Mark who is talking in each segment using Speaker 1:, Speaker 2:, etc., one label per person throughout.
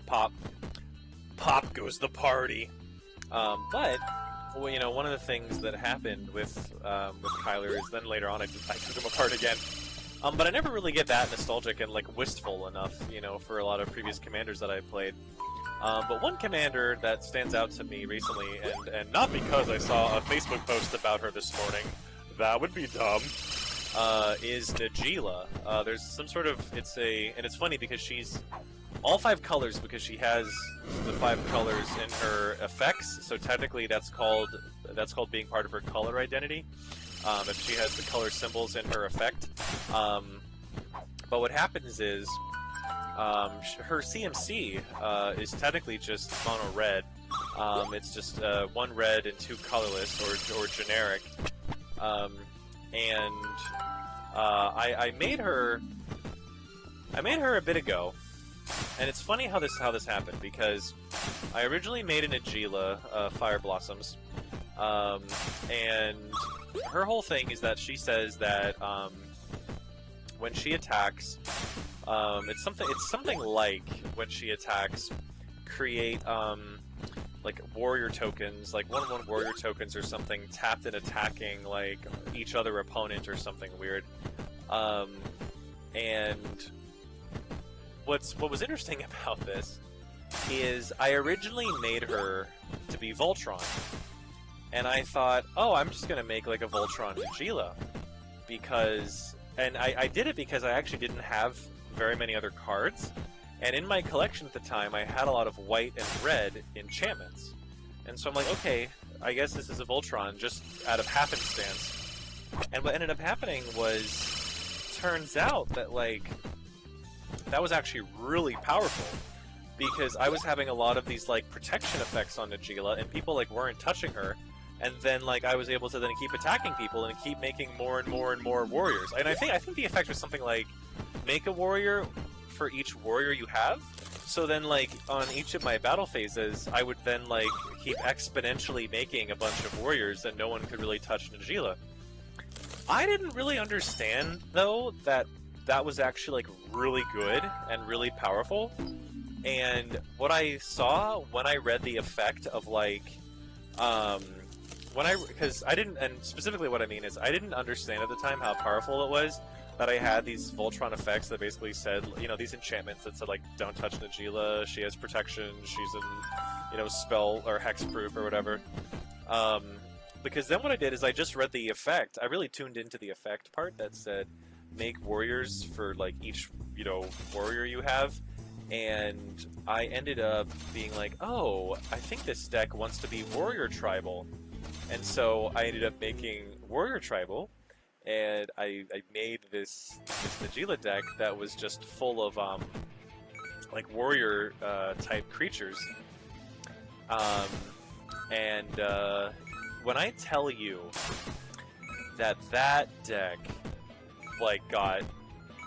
Speaker 1: pop goes the party. But well, you know, one of the things that happened with Kyler is then later on I took him apart again. But I never really get that nostalgic and like wistful enough, you know, for a lot of previous commanders that I played. But one commander that stands out to me recently, and not because I saw a Facebook post about her this morning, that would be dumb, is Najila. There's some sort of, and it's funny because she's all 5 colors because she has the 5 colors in her effects, so technically that's called being part of her color identity, if she has the color symbols in her effect. But what happens is, her CMC is technically just mono red. It's just 1 red and 2 colorless or generic. I made her a bit ago, and it's funny how this happened because I originally made an Agila, Fire Blossoms, and her whole thing is that she says that when she attacks. It's something like when she attacks, create like warrior tokens, like 1/1 warrior tokens or something, tapped and attacking like each other opponent or something weird. And what was interesting about this is I originally made her to be Voltron, and I thought, oh, I'm just gonna make like a Voltron Agila because, and I did it because I actually didn't have very many other cards, and in my collection at the time I had a lot of white and red enchantments, and so I'm like, okay, I guess this is a Voltron just out of happenstance. And what ended up happening was, turns out that like that was actually really powerful because I was having a lot of these like protection effects on Najila, and people like weren't touching her. And then, like, I was able to then keep attacking people and keep making more and more and more warriors. And I think the effect was something like, make a warrior for each warrior you have. So then, like, on each of my battle phases, I would then, like, keep exponentially making a bunch of warriors and no one could really touch Najila. I didn't really understand, though, that was actually, like, really good and really powerful. And what I saw when I read the effect of, like, because I didn't, and specifically what I mean is I didn't understand at the time how powerful it was that I had these Voltron effects that basically said, you know, these enchantments that said like, don't touch Najila, she has protection, she's in, you know, spell or hexproof or whatever. Because then what I did is I just read the effect. I really tuned into the effect part that said make warriors for like each, you know, warrior you have. And I ended up being like, oh, I think this deck wants to be warrior tribal. And so I ended up making Warrior Tribal, and I made this Najila deck that was just full of like warrior type creatures. When I tell you that deck like got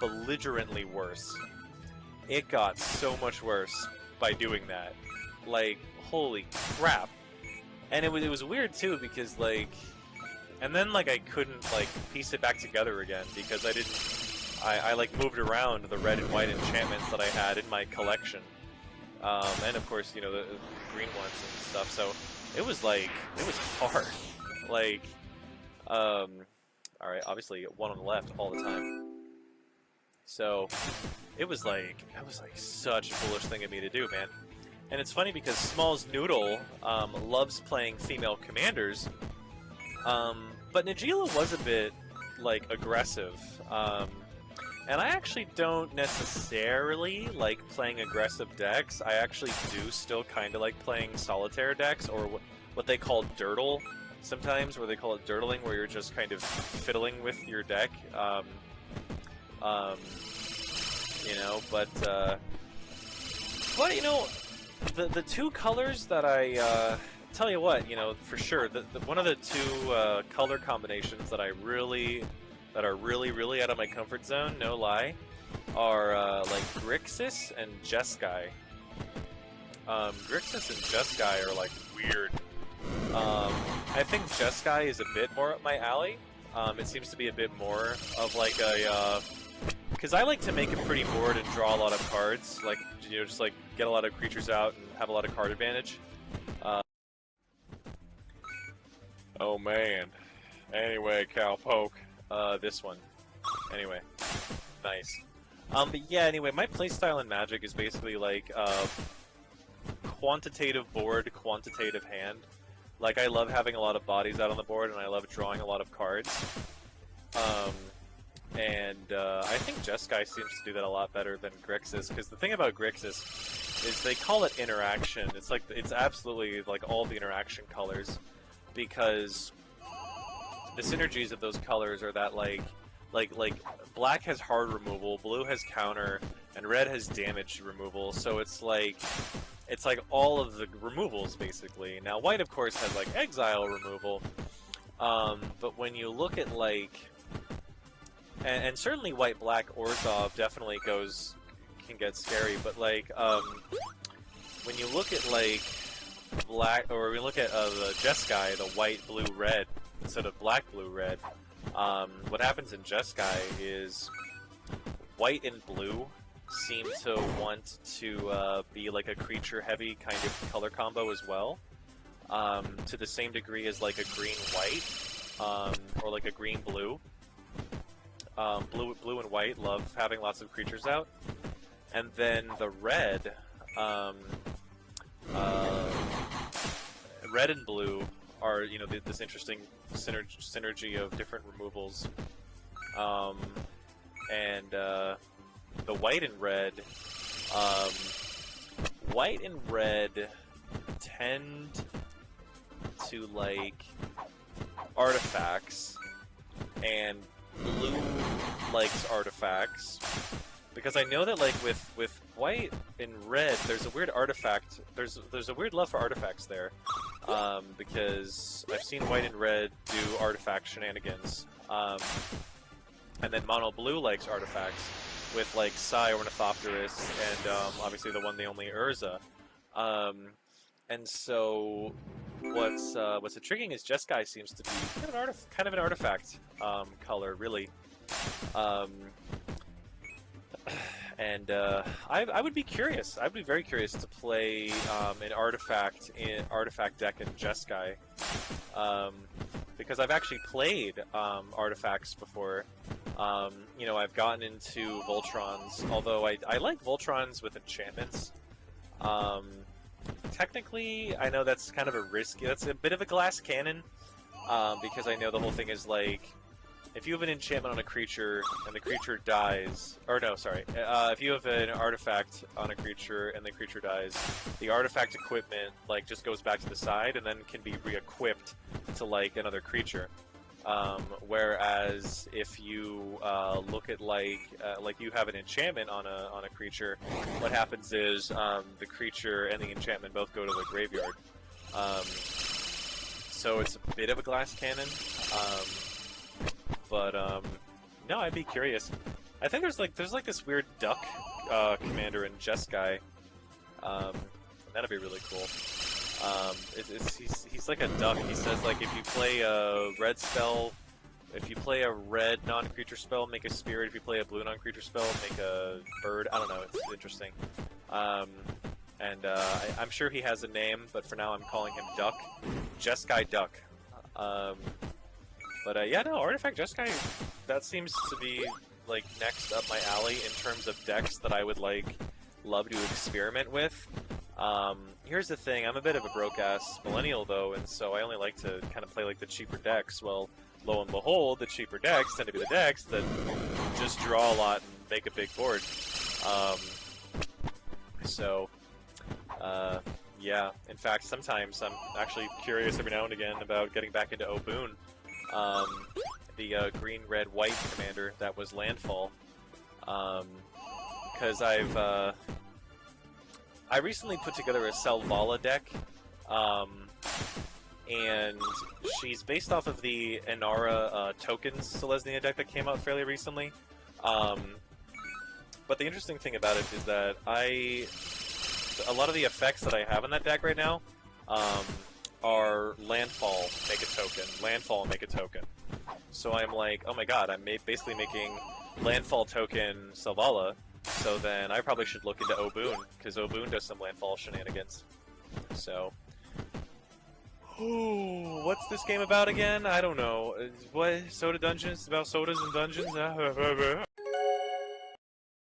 Speaker 1: belligerently worse, it got so much worse by doing that. Like, holy crap. And it was weird too because like, and then like I couldn't like piece it back together again because I like moved around the red and white enchantments that I had in my collection, and of course, you know, the green ones and stuff. So it was hard. Like, all right, obviously 1 on the left all the time. So it was like such a foolish thing of me to do, man. And it's funny because Smalls Noodle loves playing female commanders, but Najila was a bit, like, aggressive. And I actually don't necessarily like playing aggressive decks. I actually do still kind of like playing solitaire decks, or what they call dirtle sometimes, where they call it dirtling, where you're just kind of fiddling with your deck. You know, but you know, the 2 colors that I tell you what, you know, for sure, one of the 2 color combinations that are really out of my comfort zone, no lie, are like Grixis and Jeskai. Grixis and Jeskai are like weird. I think Jeskai is a bit more up my alley. It seems to be a bit more of like a because I like to make a pretty board and draw a lot of cards, like, you know, just like get a lot of creatures out and have a lot of card advantage. Oh man. Anyway, Cowpoke. This one. Anyway. Nice. But yeah, anyway, my playstyle in Magic is basically like, quantitative board, quantitative hand. Like, I love having a lot of bodies out on the board, and I love drawing a lot of cards. I think Jeskai seems to do that a lot better than Grixis, because the thing about Grixis is they call it interaction. It's like, it's absolutely like all the interaction colors, because the synergies of those colors are that like black has hard removal, blue has counter, and red has damage removal. So it's like all of the removals basically. Now white of course has like exile removal, but when you look at like, and certainly white black Orzhov definitely can get scary, but like when you look at like black, or we look at the Jeskai, the white blue red instead of black blue red. What happens in Jeskai is white and blue seem to want to be like a creature-heavy kind of color combo as well, to the same degree as like a green-white, or like a green-blue. Blue and white love having lots of creatures out, and then the red, red and blue are, you know, this interesting synergy of different removals, and the white and red tend to like artifacts, and blue likes artifacts, because I know that like with white and red there's a weird artifact, there's a weird love for artifacts there, because I've seen white and red do artifact shenanigans, and then mono blue likes artifacts with like Psy Ornithopterus and obviously the one, the only Urza, and so what's intriguing is Jeskai seems to be kind of an artifact color, really. I would be curious. I'd be very curious to play an artifact deck in Jeskai, because I've actually played artifacts before. You know, I've gotten into Voltrons, although I like Voltrons with enchantments. Technically, I know that's kind of a risky. That's a bit of a glass cannon, because I know the whole thing is like, if you have an enchantment on a creature and the creature dies, or no, sorry, if you have an artifact on a creature and the creature dies, the artifact equipment like just goes back to the side and then can be re-equipped to like another creature. Whereas if you look at like you have an enchantment on a creature, what happens is the creature and the enchantment both go to the graveyard. So it's a bit of a glass cannon. But no, I'd be curious. I think there's like this weird duck commander in Jeskai. That'd be really cool. He's like a duck. He says like if you play a red spell, if you play a red non-creature spell, make a spirit. If you play a blue non-creature spell, make a bird. I don't know. It's interesting. I'm sure he has a name, but for now I'm calling him Duck. Jeskai Duck. But yeah, no, Artifact Jeskai, that seems to be like next up my alley in terms of decks that I would like love to experiment with. Here's the thing, I'm a bit of a broke-ass millennial though, and so I only like to kind of play like the cheaper decks. Well, lo and behold, the cheaper decks tend to be the decks that just draw a lot and make a big board. Yeah, in fact, sometimes I'm actually curious every now and again about getting back into Oboon. The green, red, white commander that was Landfall, because I recently put together a Selvala deck, and she's based off of the Inara tokens Selesnya deck that came out fairly recently. But the interesting thing about it is that a lot of the effects that I have in that deck right now are landfall, make a token, landfall, make a token. So I'm like, oh my god, I'm basically making landfall token Selvala, so then I probably should look into Oboon, because Oboon does some landfall shenanigans. So... Ooh, what's this game about again? I don't know. What? Soda Dungeons? It's about sodas and dungeons?